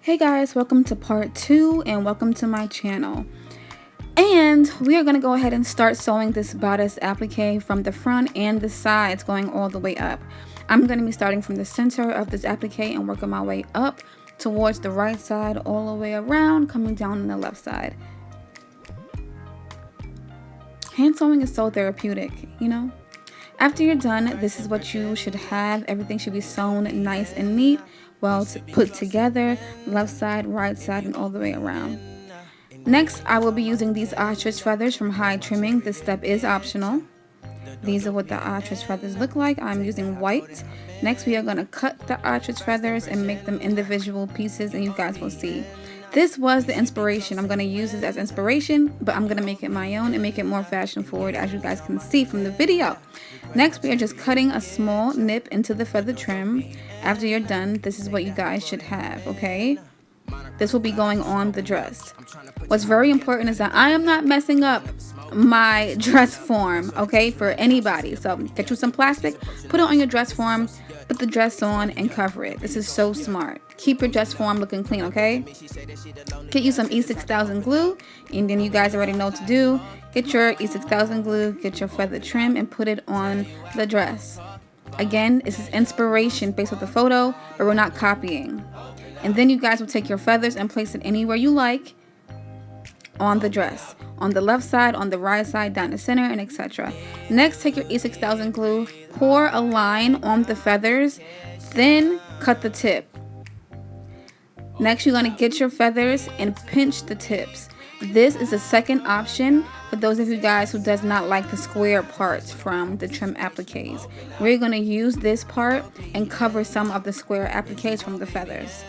Hey guys, welcome to part 2 and welcome to my channel. And we are going to go ahead and start sewing this bodice applique from the front and the sides going all the way up. I'm going to be starting from the center of this applique and working my way up towards the right side all the way around, coming down on the left side. Hand sewing is so therapeutic, you know? After you're done, this is what you should have. Everything should be sewn nice and neat, well put together, left side, right side, and all the way around. Next, I will be using these ostrich feathers from High Trimming. This step is optional. These are what the ostrich feathers look like. I'm using white. Next, we are going to cut the ostrich feathers and make them individual pieces, and you guys will see. This was the inspiration. I'm going to use this as inspiration, but I'm going to make it my own and make it more fashion forward, as you guys can see from the video. Next, we are just cutting a small nip into the feather trim. After you're done, this is what you guys should have, okay? This will be going on the dress. What's very important is that I am not messing up my dress form, okay, for anybody. So get you some plastic, put it on your dress form, put the dress on, and cover it. This is so smart. Keep your dress form looking clean, okay? Get you some E6000 glue, and then you guys already know what to do. Get your E6000 glue, get your feather trim, and put it on the dress. Again, this is inspiration based off the photo, but we're not copying. And then you guys will take your feathers and place it anywhere you like on the dress. On the left side, on the right side, down the center, and etc. Next, take your E6000 glue, pour a line on the feathers, then cut the tip. Next, you're going to get your feathers and pinch the tips. This is the second option for those of you guys who does not like the square parts from the trim appliques. We're going to use this part and cover some of the square appliques from the feathers.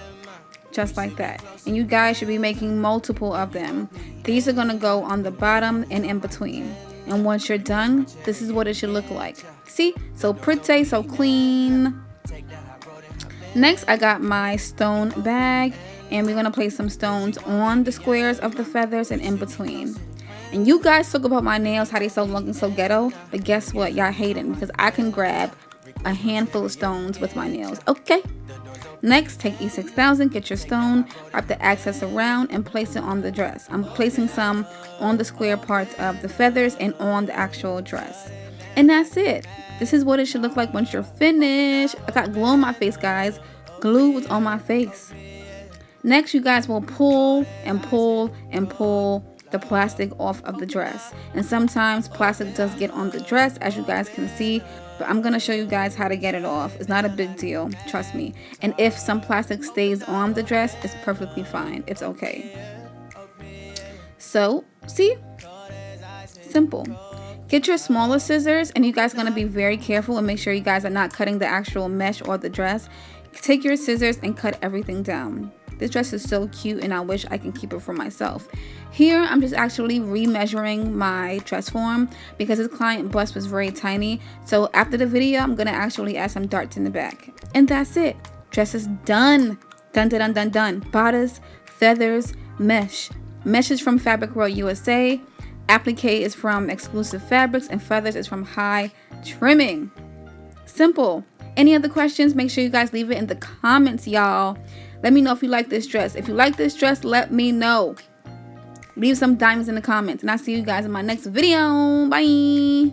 Just like that. And you guys should be making multiple of them. These are going to go on the bottom and in between. And once you're done, this is what it should look like. See? So pretty, so clean. Next, I got my stone bag, and we're going to place some stones on the squares of the feathers and in between. And you guys talk about my nails, how they so long and so ghetto, but guess what? Y'all hating because I can grab a handful of stones with my nails. Okay. Next, take E6000, get your stone, wrap the excess around, and place it on the dress. I'm placing some on the square parts of the feathers and on the actual dress. And that's it. This is what it should look like once you're finished. I got glue on my face, guys. Glue was on my face. Next, you guys will pull and pull and pull the plastic off of the dress. And sometimes plastic does get on the dress, as you guys can see. But I'm going to show you guys how to get it off. It's not a big deal, trust me. And if some plastic stays on the dress, it's perfectly fine. It's okay. So, see? Simple. Get your smaller scissors, and you guys are going to be very careful and make sure you guys are not cutting the actual mesh or the dress. Take your scissors and cut everything down. This dress is so cute, and I wish I can keep it for myself. Here, I'm just actually remeasuring my dress form because this client bust was very tiny. So after the video, I'm going to actually add some darts in the back. And that's it. Dress is done. Done, done, done, done. Bodice, feathers, mesh. Mesh is from Fabric World USA. Applique is from Exclusive Fabrics, and feathers is from High Trimming. Simple. Any other questions? Make sure you guys leave it in the comments, y'all. Let me know if you like this dress. If you like this dress, let me know. Leave some diamonds in the comments. And I'll see you guys in my next video. Bye.